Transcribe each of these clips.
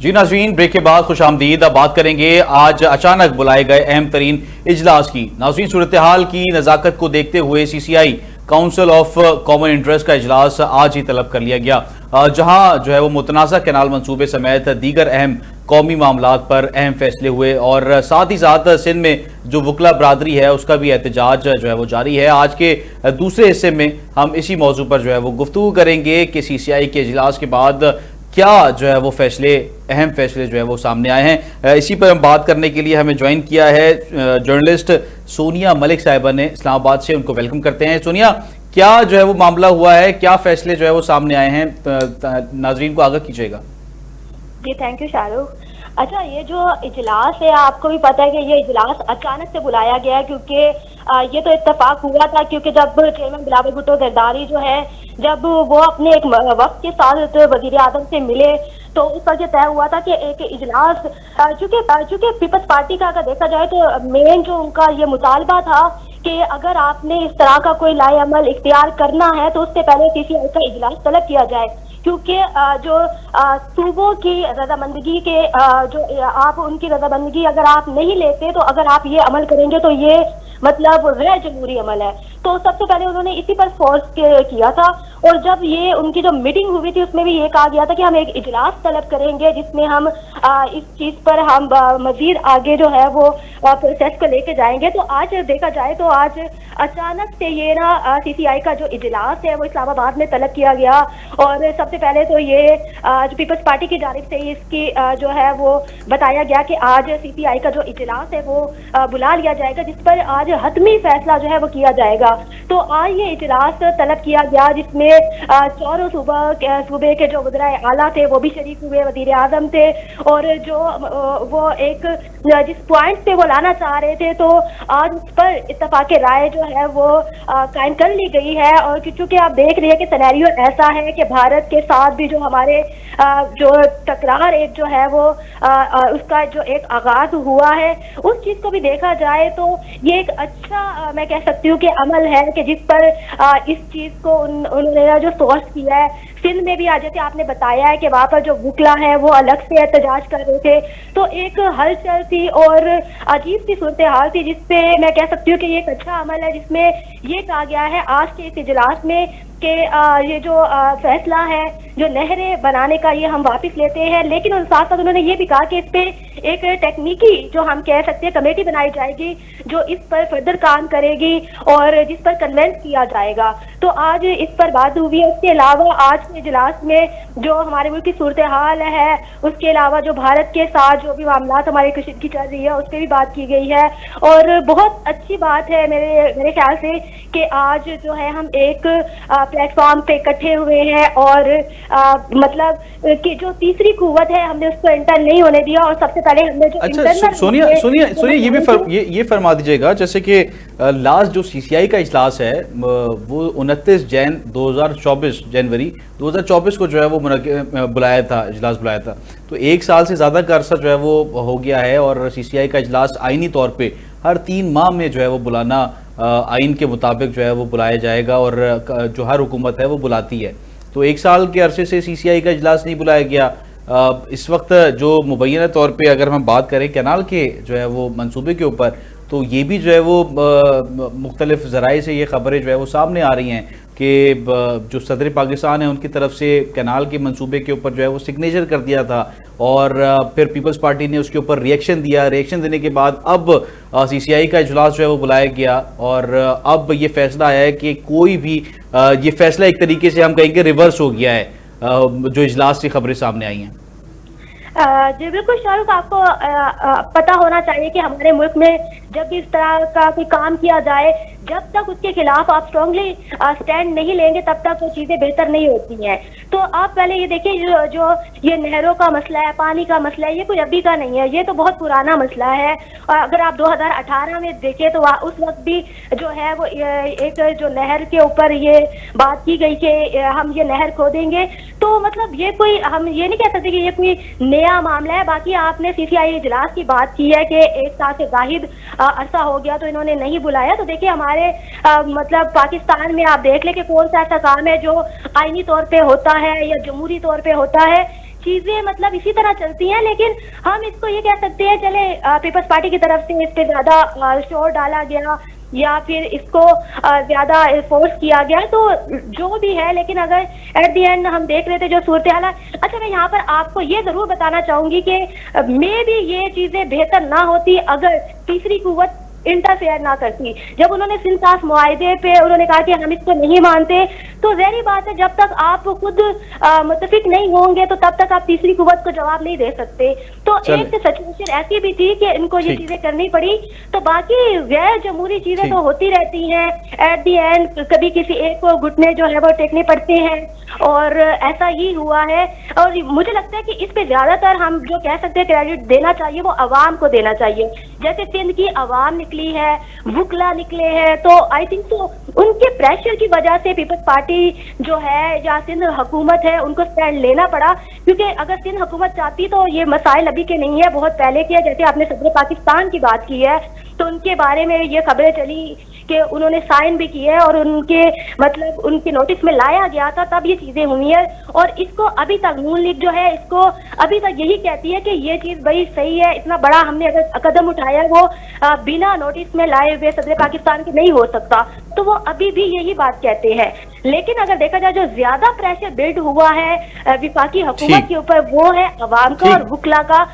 جی ناظرین، بریک کے بعد خوش آمدید. اب بات کریں گے آج اچانک بلائے گئے اہم ترین اجلاس کی. ناظرین، صورتحال کی نزاکت کو دیکھتے ہوئے سی سی آئی کونسل آف کامن انٹرسٹ کا اجلاس آج ہی طلب کر لیا گیا، جہاں جو ہے وہ متنازع کینال منصوبے سمیت دیگر اہم قومی معاملات پر اہم فیصلے ہوئے، اور ساتھ ہی ساتھ سندھ میں جو وکلا برادری ہے اس کا بھی احتجاج جو ہے وہ جاری ہے. آج کے دوسرے حصے میں ہم اسی موضوع پر جو ہے وہ گفتگو کریں گے کہ سی سی آئی کے اجلاس کے بعد کیا جو ہے وہ اہم فیصلے جو ہے وہ سامنے آئے ہیں. اسی پر ہم بات کرنے کے لیے ہمیں جوائن کیا ہے جرنلسٹ سونیا ملک صاحبہ نے اسلام آباد سے. ان کو ویلکم کرتے ہیں. سونیا، کیا جو ہے وہ معاملہ ہوا ہے، کیا فیصلے جو ہے وہ سامنے آئے ہیں، ناظرین کو آگاہ کیجیے گا. جی تھینک یو شاہ رخ. اچھا، یہ جو اجلاس ہے آپ کو بھی پتہ ہے کہ یہ اجلاس اچانک سے بلایا گیا ہے، کیونکہ یہ تو اتفاق ہوا تھا کیونکہ جب چیئرمین بلاول بھٹو زرداری جو ہے جب وہ اپنے ایک وقت کے ساتھ وزیر اعظم سے ملے تو اس پر یہ طے ہوا تھا کہ ایک اجلاس چونکہ پیپلز پارٹی کا اگر دیکھا جائے تو مین جو ان کا یہ مطالبہ تھا کہ اگر آپ نے اس طرح کا کوئی لائے عمل اختیار کرنا ہے تو اس سے پہلے سی سی آئی کا اجلاس طلب کیا جائے، کیونکہ جو صوبوں کی رضامندگی کے جو آپ ان کی رضامندگی اگر آپ نہیں لیتے تو اگر آپ یہ عمل کریں گے تو یہ مطلب غیر جمہوری عمل ہے. تو سب سے پہلے انہوں نے اسی پر فورس کیا تھا، اور جب یہ ان کی جو میٹنگ ہوئی تھی اس میں بھی یہ کہا گیا تھا کہ ہم ایک اجلاس طلب کریں گے جس میں ہم اس چیز پر ہم مزید آگے جو ہے وہ پروسیس کو لے کے جائیں گے. تو آج دیکھا جائے تو آج اچانک سے یہ نا سی سی آئی کا جو اجلاس ہے وہ اسلام آباد میں طلب کیا گیا، اور سب سے پہلے تو یہ جو پیپلز پارٹی کی جانب سے اس کی جو ہے وہ بتایا گیا کہ آج سی سی آئی کا جو اجلاس ہے وہ بلا لیا جائے گا جس پر آج حتمی فیصلہ جو ہے وہ کیا جائے گا. تو آج یہ اجلاس طلب کیا گیا جس میں چاروں صوبے کے جو وزرائے اعلیٰ تھے وہ بھی شریک ہوئے، وزیر اعظم تھے، اور جو وہ ایک جس پوائنٹ پہ وہ لانا چاہ رہے تھے تو آج اس پر اتفاق رائے جو ہے وہ قائم کر لی گئی ہے. اور چونکہ آپ دیکھ رہے ہیں کہ سینیریو ایسا ہے کہ بھارت کے ساتھ بھی جو ہمارے جو تکرار ایک جو ہے وہ اس کا جو ایک آغاز ہوا ہے اس چیز کو بھی دیکھا جائے تو یہ ایک اچھا میں کہہ سکتی ہوں کہ عمل ہے کہ جس پر اس چیز کو انہوں نے جو سورس کیا ہے. سندھ میں بھی آج جیسے آپ نے بتایا ہے کہ وہاں پر جو وکلا ہے وہ الگ سے احتجاج کر رہے تھے، تو ایک ہلچل تھی اور عجیب سی صورتحال تھی جس پہ میں کہہ سکتی ہوں کہ یہ ایک اچھا عمل ہے جس میں یہ کہا گیا ہے آج کے اس اجلاس میں کہ یہ جو فیصلہ ہے جو نہریں بنانے کا یہ ہم واپس لیتے ہیں، لیکن ساتھ ساتھ انہوں نے یہ بھی کہا کہ اس پہ ایک ٹیکنیکی جو ہم کہہ سکتے ہیں کمیٹی بنائی جائے گی جو اس پر فردر کام کرے گی اور جس پر کنونس کیا جائے گا. تو آج اس پر بات ہوئی ہے. اس کے علاوہ آج کے اجلاس میں جو ہمارے ملک کی صورتحال ہے، اس کے علاوہ جو بھارت کے ساتھ جو بھی معاملات ہماری کشیدگی چل رہی ہے اس پہ بھی بات کی گئی ہے. اور بہت اچھی بات ہے میرے خیال سے کہ آج جو ہے ہم ایک پلیٹ فارم پہ اکٹھے ہوئے ہیں اور مطلب کہ جو تیسری قوت ہے ہم نے اس کو انٹر نہیں ہونے دیا. اور سب سے پہلے ہم نے جو اچھا سونیا یہ فرما دیجیے گا، جیسے کہ لاسٹ جو سی سی آئی کا اجلاس ہے وہ 29 جنوری 2024 کو جو ہے وہ اجلاس بلایا تھا، تو ایک سال سے زیادہ کا عرصہ جو ہے وہ ہو گیا ہے، اور سی سی آئی کا اجلاس آئینی طور پہ ہر 3 ماہ میں جو ہے وہ بلانا آئین کے مطابق جو ہے وہ بلایا جائے گا، اور جو ہر حکومت ہے وہ بلاتی ہے. تو ایک سال کے عرصے سے سی سی آئی کا اجلاس نہیں بلایا گیا. اس وقت جو مبینہ طور پہ اگر ہم بات کریں کینال کے جو ہے وہ منصوبے کے اوپر، تو یہ بھی جو ہے وہ مختلف ذرائع سے یہ خبریں جو ہے وہ سامنے آ رہی ہیں کہ جو صدر پاکستان ہیں ان کی طرف سے کینال کے منصوبے کے اوپر جو ہے وہ سگنیچر کر دیا تھا، اور پھر پیپلز پارٹی نے اس کے اوپر ریئیکشن دینے کے بعد اب سی سی آئی کا اجلاس جو ہے وہ بلایا گیا، اور اب یہ فیصلہ آیا ہے کہ کوئی بھی یہ فیصلہ ایک طریقے سے ہم کہیں گے ریورس ہو گیا ہے جو اجلاس سے خبریں سامنے آئی ہیں. جی بالکل شاہ رخ، آپ کو پتہ ہونا چاہیے کہ ہمارے ملک میں جب بھی اس طرح کا کوئی کام کیا جائے جب تک اس کے خلاف آپ اسٹرانگلی اسٹینڈ نہیں لیں گے تب تک وہ چیزیں بہتر نہیں ہوتی ہیں. تو آپ پہلے یہ دیکھیں جو یہ نہروں کا مسئلہ ہے، پانی کا مسئلہ ہے، یہ کوئی ابھی کا نہیں ہے، یہ تو بہت پرانا مسئلہ ہے. اور اگر آپ 2018 میں دیکھیں تو اس وقت بھی جو ہے وہ ایک جو نہر کے اوپر یہ بات کی گئی کہ ہم یہ نہر کھودیں گے. تو مطلب یہ کوئی ہم یہ نہیں کہہ سکتے کہ یہ کوئی نیا معاملہ ہے. باقی آپ نے سی سی آئی اجلاس کی بات کی ہے کہ ایک سال سے زائد عرصہ ہو گیا تو انہوں نے نہیں بلایا. تو دیکھیں ہمارے مطلب پاکستان میں آپ دیکھ لیں کہ کون سا ایسا کام ہے جو آئینی طور پہ ہوتا ہے یا جمہوری طور پہ ہوتا ہے. چیزیں مطلب اسی طرح چلتی ہیں، لیکن ہم اس کو یہ کہہ سکتے ہیں چلے پیپلز پارٹی کی طرف سے اس پہ زیادہ شور ڈالا گیا یا پھر اس کو زیادہ فورس کیا گیا، تو جو بھی ہے، لیکن اگر ایٹ دی اینڈ ہم دیکھ رہے تھے جو صورتحال ہے. اچھا میں یہاں پر آپ کو یہ ضرور بتانا چاہوں گی کہ میں بھی یہ چیزیں بہتر نہ ہوتی اگر تیسری قوت انٹرفیئر نہ کرتی. جب انہوں نے سندھ ساز معاہدے پہ انہوں نے کہا کہ ہم اس کو نہیں مانتے، تو ظاہری بات ہے جب تک آپ خود متفق نہیں ہوں گے تو تب تک آپ تیسری قوت کو جواب نہیں دے سکتے. تو ایک سچویشن ایسی بھی تھی کہ ان کو یہ چیزیں کرنی پڑی. تو باقی غیر جمہوری چیزیں تو ہوتی رہتی ہیں، ایٹ دی اینڈ کبھی کسی ایک کو گھٹنے جو ہے وہ ٹیکنے پڑتے ہیں، اور ایسا ہی ہوا ہے. اور مجھے لگتا ہے کہ اس پہ زیادہ تر ہم جو کہہ سکتے ہیں کریڈٹ دینا چاہیے وہ عوام کو دینا چاہیے. جیسے سندھ کی عوام نکلی ہے، وکلا نکلے ہیں، تو آئی تھنک تو ان کے پریشر کی وجہ سے پیپلز پارٹی جو ہے یا سندھ حکومت ہے ان کو اسٹینڈ لینا پڑا. کیونکہ اگر سندھ حکومت چاہتی تو یہ مسائل ابھی کے نہیں ہے، بہت پہلے کے. جیسے آپ نے صدر پاکستان کی بات کی ہے تو ان کے بارے میں یہ خبریں چلی کہ انہوں نے سائن بھی کیے اور ان کے مطلب ان کے نوٹس میں لایا گیا تھا، تب یہ چیزیں ہوئی ہیں. اور اس کو ابھی تک نون لیگ جو ہے اس کو ابھی تک یہی کہتی ہے کہ یہ چیز بڑی صحیح ہے، اتنا بڑا ہم نے اگر قدم اٹھایا وہ بنا نوٹس میں لائے ہوئے صدر پاکستان کے نہیں ہو سکتا. تو وہ ابھی بھی یہی بات کہتے ہیں. لیکن اگر دیکھا جائے جو زیادہ پریشر بلڈ ہوا ہے وفاقی حکومت کے اوپر وہ ہے عوام کا اور وکلا کا،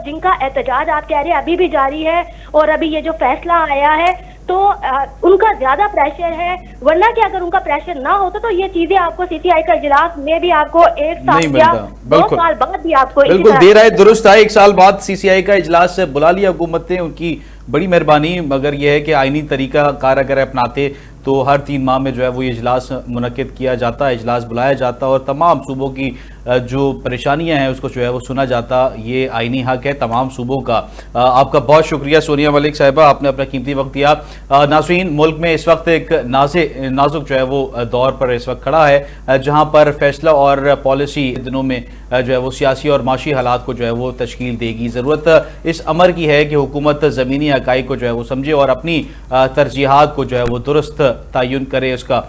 جن کا احتجاج آپ کہہ رہے ہیں ابھی بھی جاری ہے. اور ابھی یہ جو فیصلہ آیا ہے تو ان کا زیادہ پریشر ہے، ورنہ کہ اگر ان کا پریشر نہ ہوتا تو یہ چیزیں آپ کو سی سی آئی کا اجلاس میں بھی آپ کو ایک سال یا 2 سال بعد بھی آپ کو بالکل دیر آئے درست آئے 1 سال بعد سی سی آئی کا اجلاس سے بلا لیا حکومت نے. ان کی بڑی مہربانی، مگر یہ ہے کہ آئینی طریقہ کار اگر اپناتے تو ہر 3 ماہ میں جو ہے وہ یہ اجلاس منعقد کیا جاتا، اجلاس بلایا جاتا اور تمام صوبوں کی جو پریشانیاں ہیں اس کو جو ہے وہ سنا جاتا. یہ آئینی حق ہے تمام صوبوں کا. آپ کا بہت شکریہ سونیا ملک صاحبہ، آپ نے اپنا قیمتی وقت دیا. ناظرین، ملک میں اس وقت ایک نازک جو ہے وہ دور پر اس وقت کھڑا ہے، جہاں پر فیصلہ اور پالیسی دنوں میں جو ہے وہ سیاسی اور معاشی حالات کو جو ہے وہ تشکیل دے گی. ضرورت اس امر کی ہے کہ حکومت زمینی حقائق کو جو ہے وہ سمجھے اور اپنی ترجیحات کو جو ہے وہ درست تعین کرے. اس کا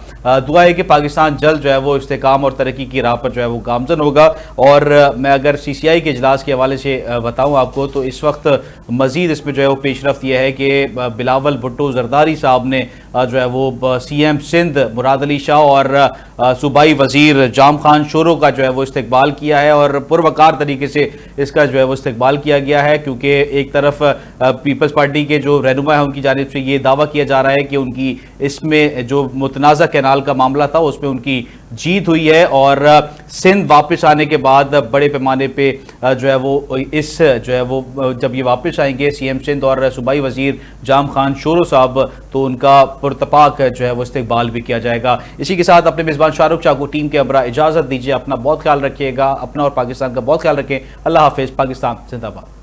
دعا ہے کہ پاکستان جلد جو ہے وہ استحکام اور ترقی کی راہ پر جو ہے وہ گامزن ہوگا. اور میں اگر سی سی آئی کے اجلاس کے حوالے سے بتاؤں آپ کو تو اس وقت مزید اس میں جو ہے وہ پیش رفت یہ ہے کہ بلاول بھٹو زرداری صاحب نے جو ہے وہ سی ایم سندھ مراد علی شاہ اور صوبائی وزیر جام خان شورو کا جو ہے وہ استقبال کیا ہے اور پروقار طریقے سے اس کا جو ہے وہ استقبال کیا گیا ہے. کیونکہ ایک طرف پیپلز پارٹی کے جو رہنما ہیں ان کی جانب سے یہ دعویٰ کیا جا رہا ہے کہ ان کی اس میں جو متنازع کینال کا معاملہ تھا اس میں ان کی جیت ہوئی ہے اور سندھ واپس آنے کے بعد بڑے پیمانے پہ جو ہے وہ اس جو ہے وہ جب یہ واپس آئیں گے سی ایم سندھ اور صوبائی وزیر جام خان شورو صاحب تو ان کا پرتپاک جو ہے وہ استقبال بھی کیا جائے گا. اسی کے ساتھ اپنے میزبان شاہ رخ شاہ کو ٹیم کے ہمراہ اجازت دیجیے. اپنا بہت خیال رکھیے گا، اپنا اور پاکستان کا بہت خیال رکھیں. اللہ حافظ. پاکستان زندہ باد.